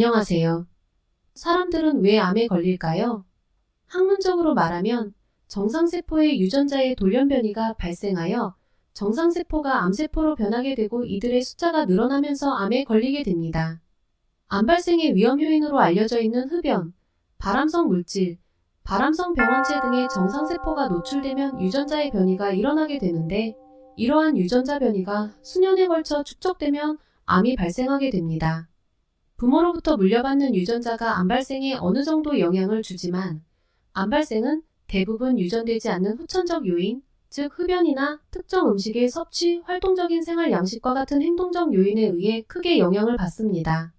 안녕하세요. 사람들은 왜 암에 걸릴까요? 학문적으로 말하면 정상세포의 유전자의 돌연변이가 발생하여 정상세포가 암세포로 변하게 되고 이들의 숫자가 늘어나면서 암에 걸리게 됩니다. 암 발생의 위험 요인으로 알려져 있는 흡연, 발암성 물질, 발암성 병원체 등의 정상세포가 노출되면 유전자의 변이가 일어나게 되는데 이러한 유전자 변이가 수년에 걸쳐 축적되면 암이 발생하게 됩니다. 부모로부터 물려받는 유전자가 암 발생에 어느 정도 영향을 주지만 암 발생은 대부분 유전되지 않는 후천적 요인, 즉 흡연이나 특정 음식의 섭취, 활동적인 생활 양식과 같은 행동적 요인에 의해 크게 영향을 받습니다.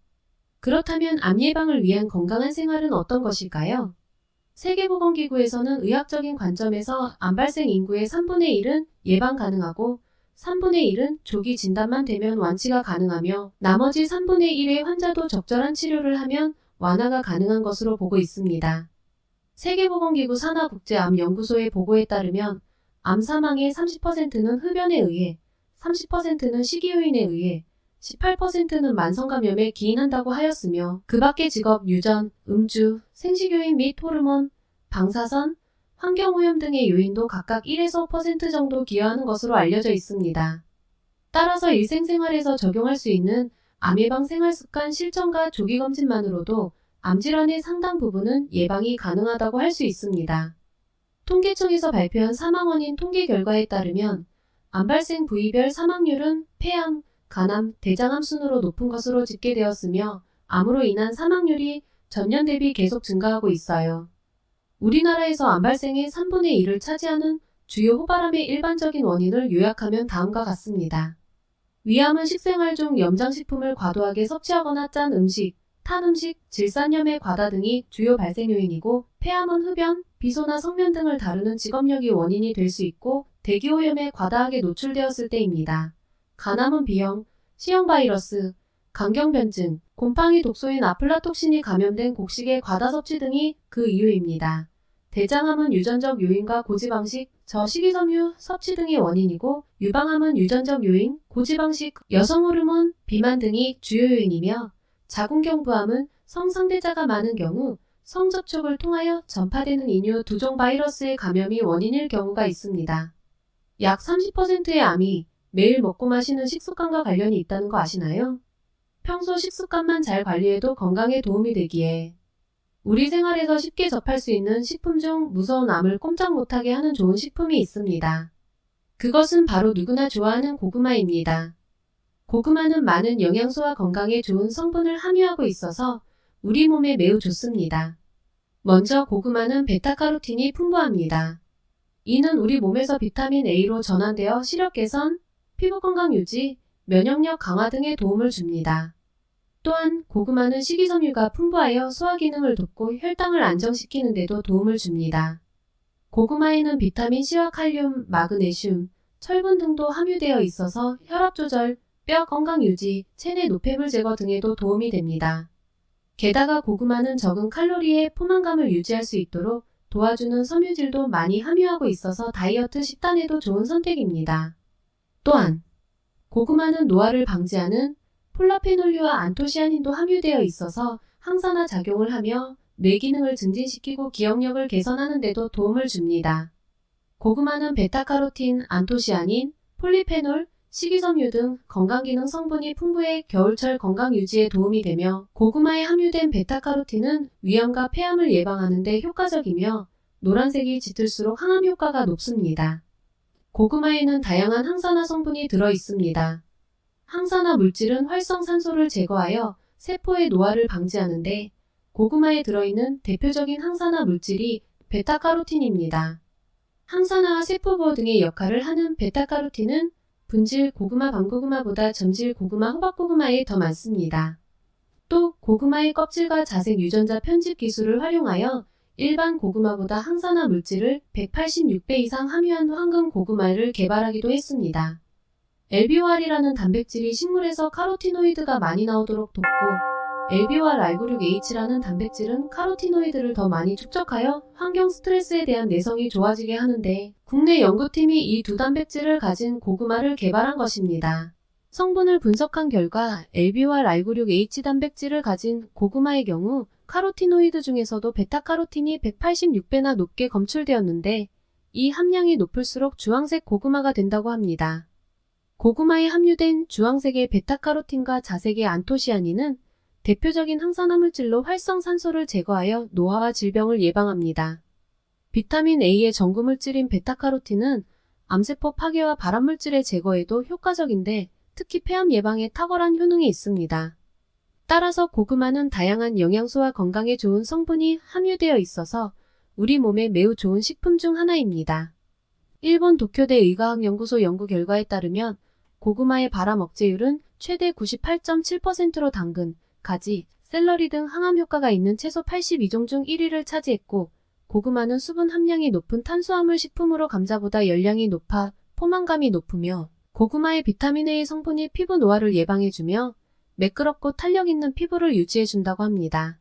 그렇다면 암 예방을 위한 건강한 생활은 어떤 것일까요? 세계보건기구에서는 의학적인 관점에서 암 발생 인구의 3분의 1은 예방 가능하고 3분의 1은 조기 진단만 되면 완치가 가능하며 나머지 3분의 1의 환자도 적절한 치료를 하면 완화가 가능한 것으로 보고 있습니다. 세계보건기구 산하국제암연구소의 보고에 따르면 암 사망의 30%는 흡연에 의해, 30%는 식이요인에 의해, 18%는 만성감염에 기인한다고 하였으며 그 밖의 직업, 유전, 음주, 생식요인 및 호르몬, 방사선, 환경오염 등의 요인도 각각 1에서 5% 정도 기여하는 것으로 알려져 있습니다. 따라서 일생생활에서 적용할 수 있는 암 예방 생활습관 실천과 조기검진만으로도 암질환의 상당 부분은 예방이 가능하다고 할 수 있습니다. 통계청에서 발표한 사망원인 통계 결과에 따르면 암 발생 부위별 사망률은 폐암, 간암, 대장암 순으로 높은 것으로 집계되었으며 암으로 인한 사망률이 전년 대비 계속 증가하고 있어요. 우리나라에서 암 발생의 3분의 1을 차지하는 주요 호발암의 일반적인 원인을 요약하면 다음과 같습니다. 위암은 식생활 중 염장식품을 과도하게 섭취하거나 짠 음식, 탄 음식, 질산염의 과다 등이 주요 발생 요인이고 폐암은 흡연, 비소나 성면 등을 다루는 직업력이 원인이 될 수 있고 대기오염에 과다하게 노출되었을 때입니다. 간암은 B형, C형 바이러스, 강경변증, 곰팡이 독소인 아플라톡신이 감염된 곡식의 과다 섭취 등이 그 이유입니다. 대장암은 유전적 요인과 고지방식, 저식이섬유 섭취 등이 원인이고 유방암은 유전적 요인, 고지방식, 여성호르몬, 비만 등이 주요 요인이며 자궁경부암은 성상대자가 많은 경우 성접촉을 통하여 전파되는 인유 두종 바이러스의 감염이 원인일 경우가 있습니다. 약 30%의 암이 매일 먹고 마시는 식습관과 관련이 있다는 거 아시나요? 평소 식습관만 잘 관리해도 건강에 도움이 되기에 우리 생활에서 쉽게 접할 수 있는 식품 중 무서운 암을 꼼짝 못하게 하는 좋은 식품이 있습니다. 그것은 바로 누구나 좋아하는 고구마입니다. 고구마는 많은 영양소와 건강에 좋은 성분을 함유하고 있어서 우리 몸에 매우 좋습니다. 먼저 고구마는 베타카로틴이 풍부합니다. 이는 우리 몸에서 비타민 A로 전환되어 시력 개선, 피부 건강 유지, 면역력 강화 등에 도움을 줍니다. 또한 고구마는 식이섬유가 풍부하여 소화 기능을 돕고 혈당을 안정시키는 데도 도움을 줍니다. 고구마에는 비타민 C와 칼륨, 마그네슘, 철분 등도 함유되어 있어서 혈압 조절, 뼈 건강 유지, 체내 노폐물 제거 등에도 도움이 됩니다. 게다가 고구마는 적은 칼로리에 포만감을 유지할 수 있도록 도와주는 섬유질도 많이 함유하고 있어서 다이어트 식단에도 좋은 선택입니다. 또한 고구마는 노화를 방지하는 폴라페놀류와 안토시아닌도 함유되어 있어서 항산화 작용을 하며 뇌 기능을 증진시키고 기억력을 개선하는 데도 도움을 줍니다. 고구마는 베타카로틴, 안토시아닌, 폴리페놀, 식이섬유 등 건강기능 성분이 풍부해 겨울철 건강 유지에 도움이 되며 고구마에 함유된 베타카로틴은 위암과 폐암을 예방하는 데 효과적이며 노란색이 짙을수록 항암 효과가 높습니다. 고구마에는 다양한 항산화 성분이 들어 있습니다. 항산화 물질은 활성산소를 제거하여 세포의 노화를 방지하는데 고구마에 들어있는 대표적인 항산화 물질이 베타카로틴입니다. 항산화와 세포보호 등의 역할을 하는 베타카로틴은 분질 고구마, 밤고구마보다 점질 고구마, 호박고구마에 더 많습니다. 또 고구마의 껍질과 자색 유전자 편집 기술을 활용하여 일반 고구마보다 항산화 물질을 186배 이상 함유한 황금 고구마를 개발하기도 했습니다. LBOR이라는 단백질이 식물에서 카로티노이드가 많이 나오도록 돕고 LBOR R96H라는 단백질은 카로티노이드를 더 많이 축적하여 환경 스트레스에 대한 내성이 좋아지게 하는데 국내 연구팀이 이 두 단백질을 가진 고구마를 개발한 것입니다. 성분을 분석한 결과 LB와 라이구륙 H 단백질을 가진 고구마의 경우 카로티노이드 중에서도 베타카로틴이 186배나 높게 검출되었는데 이 함량이 높을수록 주황색 고구마가 된다고 합니다. 고구마에 함유된 주황색의 베타카로틴과 자색의 안토시아닌은 대표적인 항산화 물질로 활성산소를 제거하여 노화와 질병을 예방합니다. 비타민 A의 전구물질인 베타카로틴은 암세포 파괴와 발암물질의 제거에도 효과적인데 특히 폐암 예방에 탁월한 효능이 있습니다. 따라서 고구마는 다양한 영양소와 건강에 좋은 성분이 함유되어 있어서 우리 몸에 매우 좋은 식품 중 하나입니다. 일본 도쿄대 의과학연구소 연구 결과에 따르면 고구마의 발암 억제율은 최대 98.7%로 당근, 가지, 샐러리 등 항암 효과가 있는 채소 82종 중 1위를 차지했고 고구마는 수분 함량이 높은 탄수화물 식품으로 감자보다 열량이 높아 포만감이 높으며 고구마의 비타민 A 성분이 피부 노화를 예방해주며 매끄럽고 탄력 있는 피부를 유지해준다고 합니다.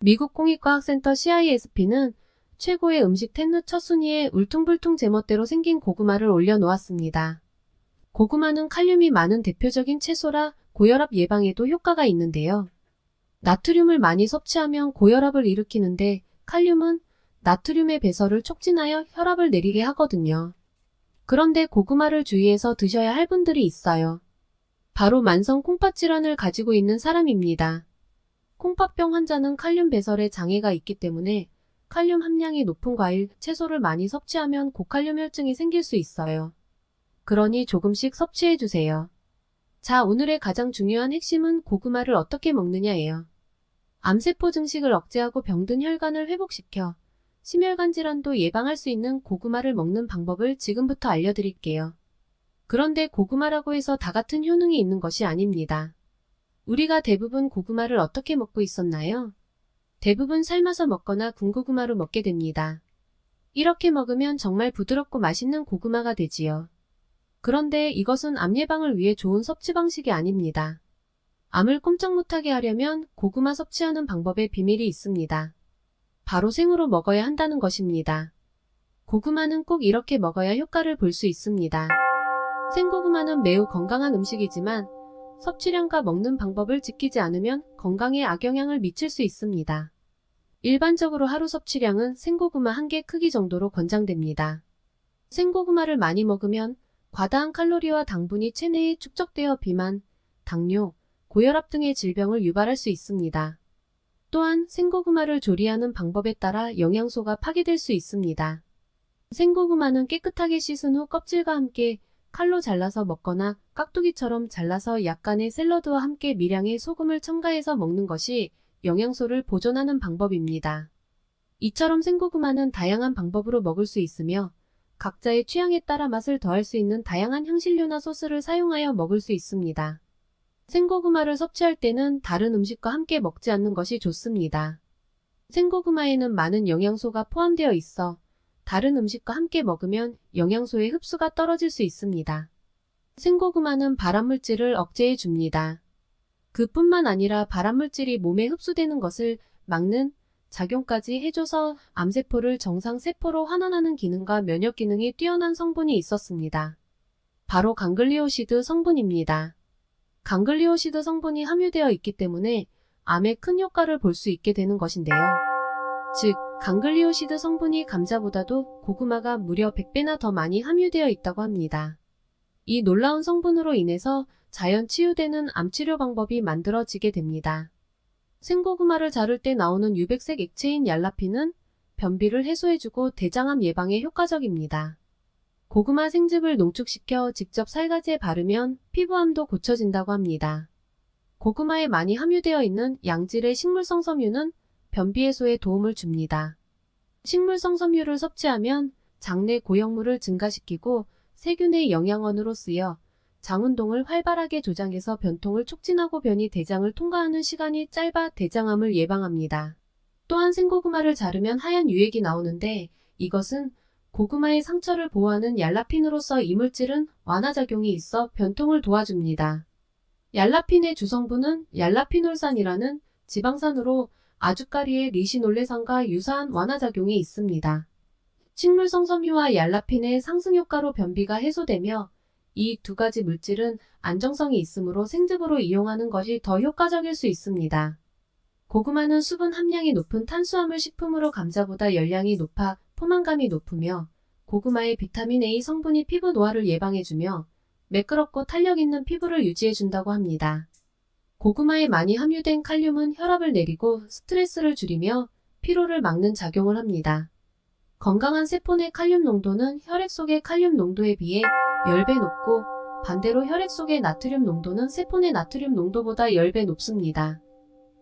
미국 공익과학센터 CISP는 최고의 음식 10 첫 순위에 울퉁불퉁 제멋대로 생긴 고구마를 올려놓았습니다. 고구마는 칼륨이 많은 대표적인 채소라 고혈압 예방에도 효과가 있는데요. 나트륨을 많이 섭취하면 고혈압을 일으키는데 칼륨은 나트륨의 배설을 촉진하여 혈압을 내리게 하거든요. 그런데 고구마를 주의해서 드셔야 할 분들이 있어요. 바로 만성 콩팥 질환을 가지고 있는 사람입니다. 콩팥병 환자는 칼륨 배설에 장애가 있기 때문에 칼륨 함량이 높은 과일, 채소를 많이 섭취하면 고칼륨 혈증이 생길 수 있어요. 그러니 조금씩 섭취해주세요. 자, 오늘의 가장 중요한 핵심은 고구마를 어떻게 먹느냐예요. 암세포 증식을 억제하고 병든 혈관을 회복시켜 심혈관 질환도 예방할 수 있는 고구마를 먹는 방법을 지금부터 알려드릴게요. 그런데 고구마라고 해서 다 같은 효능이 있는 것이 아닙니다. 우리가 대부분 고구마를 어떻게 먹고 있었나요? 대부분 삶아서 먹거나 군고구마로 먹게 됩니다. 이렇게 먹으면 정말 부드럽고 맛있는 고구마가 되지요. 그런데 이것은 암 예방을 위해 좋은 섭취 방식이 아닙니다. 암을 꼼짝 못하게 하려면 고구마 섭취하는 방법에 비밀이 있습니다. 바로 생으로 먹어야 한다는 것입니다. 고구마는 꼭 이렇게 먹어야 효과를 볼 수 있습니다. 생고구마는 매우 건강한 음식이지만 섭취량과 먹는 방법을 지키지 않으면 건강에 악영향을 미칠 수 있습니다. 일반적으로 하루 섭취량은 생고구마 1개 크기 정도로 권장됩니다. 생고구마를 많이 먹으면 과다한 칼로리와 당분이 체내에 축적되어 비만, 당뇨, 고혈압 등의 질병을 유발할 수 있습니다. 또한 생고구마를 조리하는 방법에 따라 영양소가 파괴될 수 있습니다. 생고구마는 깨끗하게 씻은 후 껍질과 함께 칼로 잘라서 먹거나 깍두기처럼 잘라서 약간의 샐러드와 함께 미량의 소금을 첨가해서 먹는 것이 영양소를 보존하는 방법입니다. 이처럼 생고구마는 다양한 방법으로 먹을 수 있으며 각자의 취향에 따라 맛을 더할 수 있는 다양한 향신료나 소스를 사용하여 먹을 수 있습니다. 생고구마를 섭취할 때는 다른 음식과 함께 먹지 않는 것이 좋습니다. 생고구마에는 많은 영양소가 포함되어 있어 다른 음식과 함께 먹으면 영양소의 흡수가 떨어질 수 있습니다. 생고구마는 발암물질을 억제해 줍니다. 그뿐만 아니라 발암물질이 몸에 흡수되는 것을 막는 작용까지 해줘서 암세포를 정상세포로 환원하는 기능과 면역 기능이 뛰어난 성분이 있었습니다. 바로 강글리오시드 성분입니다. 강글리오시드 성분이 함유되어 있기 때문에 암에 큰 효과를 볼 수 있게 되는 것인데요. 즉, 강글리오시드 성분이 감자보다도 고구마가 무려 100배나 더 많이 함유되어 있다고 합니다. 이 놀라운 성분으로 인해서 자연 치유되는 암치료 방법이 만들어지게 됩니다. 생고구마를 자를 때 나오는 유백색 액체인 얄라핀은 변비를 해소해주고 대장암 예방에 효과적입니다. 고구마 생즙을 농축시켜 직접 살가지에 바르면 피부암도 고쳐진다고 합니다. 고구마에 많이 함유되어 있는 양질의 식물성 섬유는 변비 해소에 도움을 줍니다. 식물성 섬유를 섭취하면 장내 고형물을 증가시키고 세균의 영양원으로 쓰여 장운동을 활발하게 조장해서 변통을 촉진하고 변이 대장을 통과하는 시간이 짧아 대장암을 예방합니다. 또한 생고구마를 자르면 하얀 유액이 나오는데 이것은 고구마의 상처를 보호하는 얄라핀으로서 이 물질은 완화작용이 있어 변통을 도와줍니다. 얄라핀의 주성분은 얄라피놀산이라는 지방산으로 아주까리의 리시놀레산과 유사한 완화작용이 있습니다. 식물성 섬유와 얄라핀의 상승효과로 변비가 해소되며 이 두 가지 물질은 안정성이 있으므로 생즙으로 이용하는 것이 더 효과적일 수 있습니다. 고구마는 수분 함량이 높은 탄수화물 식품으로 감자보다 열량이 높아 포만감이 높으며 고구마의 비타민 A 성분이 피부 노화를 예방해주며 매끄럽고 탄력 있는 피부를 유지해준다고 합니다. 고구마에 많이 함유된 칼륨은 혈압을 내리고 스트레스를 줄이며 피로를 막는 작용을 합니다. 건강한 세포 내 칼륨 농도는 혈액 속의 칼륨 농도에 비해 10배 높고 반대로 혈액 속의 나트륨 농도는 세포 내 나트륨 농도보다 10배 높습니다.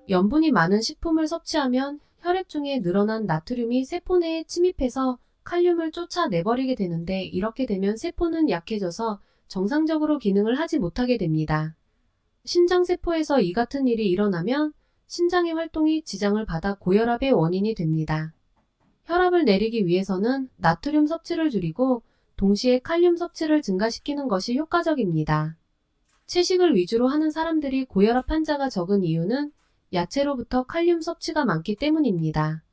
염분이 많은 식품을 섭취하면 혈액 중에 늘어난 나트륨이 세포 내에 침입해서 칼륨을 쫓아내버리게 되는데 이렇게 되면 세포는 약해져서 정상적으로 기능을 하지 못하게 됩니다. 신장세포에서 이 같은 일이 일어나면 신장의 활동이 지장을 받아 고혈압의 원인이 됩니다. 혈압을 내리기 위해서는 나트륨 섭취를 줄이고 동시에 칼륨 섭취를 증가시키는 것이 효과적입니다. 채식을 위주로 하는 사람들이 고혈압 환자가 적은 이유는 야채로부터 칼륨 섭취가 많기 때문입니다.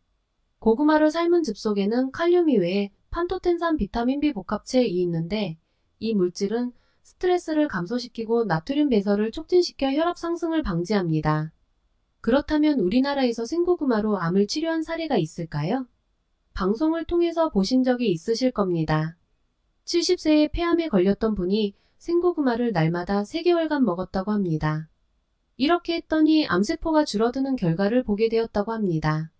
고구마를 삶은 즙 속에는 칼륨 이외에 판토텐산 비타민 B 복합체이 있는데 이 물질은 스트레스를 감소시키고 나트륨 배설을 촉진시켜 혈압 상승을 방지합니다. 그렇다면 우리나라에서 생고구마로 암을 치료한 사례가 있을까요? 방송을 통해서 보신 적이 있으실 겁니다. 70세에 폐암에 걸렸던 분이 생고구마를 날마다 3개월간 먹었다고 합니다. 이렇게 했더니 암세포가 줄어드는 결과를 보게 되었다고 합니다.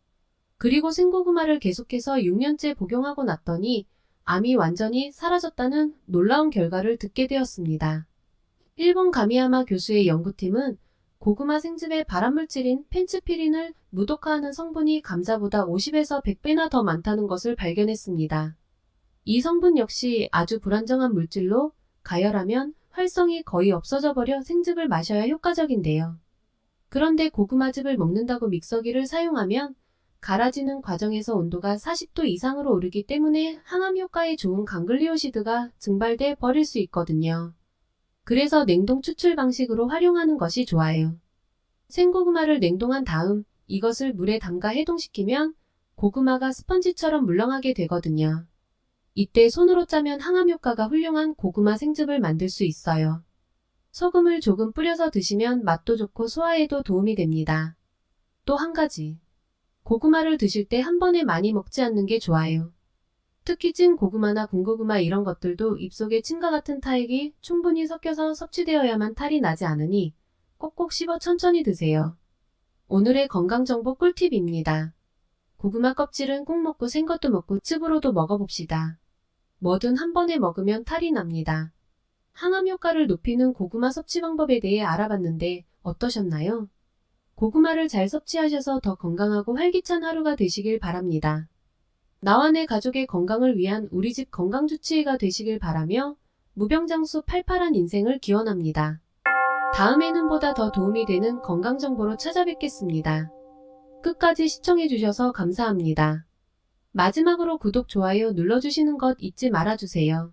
그리고 생고구마를 계속해서 6년째 복용하고 났더니 암이 완전히 사라졌다는 놀라운 결과를 듣게 되었습니다. 일본 가미야마 교수의 연구팀은 고구마 생즙의 발암물질인 펜츠피린을 무독화하는 성분이 감자보다 50에서 100배나 더 많다는 것을 발견했습니다. 이 성분 역시 아주 불안정한 물질로 가열하면 활성이 거의 없어져 버려 생즙을 마셔야 효과적인데요. 그런데 고구마즙을 먹는다고 믹서기를 사용하면 갈아지는 과정에서 온도가 40도 이상으로 오르기 때문에 항암 효과에 좋은 강글리오시드가 증발돼 버릴 수 있거든요. 그래서 냉동 추출 방식으로 활용하는 것이 좋아요. 생고구마를 냉동한 다음 이것을 물에 담가 해동시키면 고구마가 스펀지처럼 물렁하게 되거든요. 이때 손으로 짜면 항암 효과가 훌륭한 고구마 생즙을 만들 수 있어요. 소금을 조금 뿌려서 드시면 맛도 좋고 소화에도 도움이 됩니다. 또 한 가지. 고구마를 드실 때 한 번에 많이 먹지 않는 게 좋아요. 특히 찐 고구마나 군고구마 이런 것들도 입속에 침과 같은 타액이 충분히 섞여서 섭취되어야만 탈이 나지 않으니 꼭꼭 씹어 천천히 드세요. 오늘의 건강정보 꿀팁입니다. 고구마 껍질은 꼭 먹고 생것도 먹고 즙으로도 먹어봅시다. 뭐든 한 번에 먹으면 탈이 납니다. 항암 효과를 높이는 고구마 섭취 방법에 대해 알아봤는데 어떠셨나요? 고구마를 잘 섭취하셔서 더 건강하고 활기찬 하루가 되시길 바랍니다. 나와 내 가족의 건강을 위한 우리 집 건강주치의가 되시길 바라며 무병장수 팔팔한 인생을 기원합니다. 다음에는 보다 더 도움이 되는 건강정보로 찾아뵙겠습니다. 끝까지 시청해주셔서 감사합니다. 마지막으로 구독, 좋아요 눌러주시는 것 잊지 말아주세요.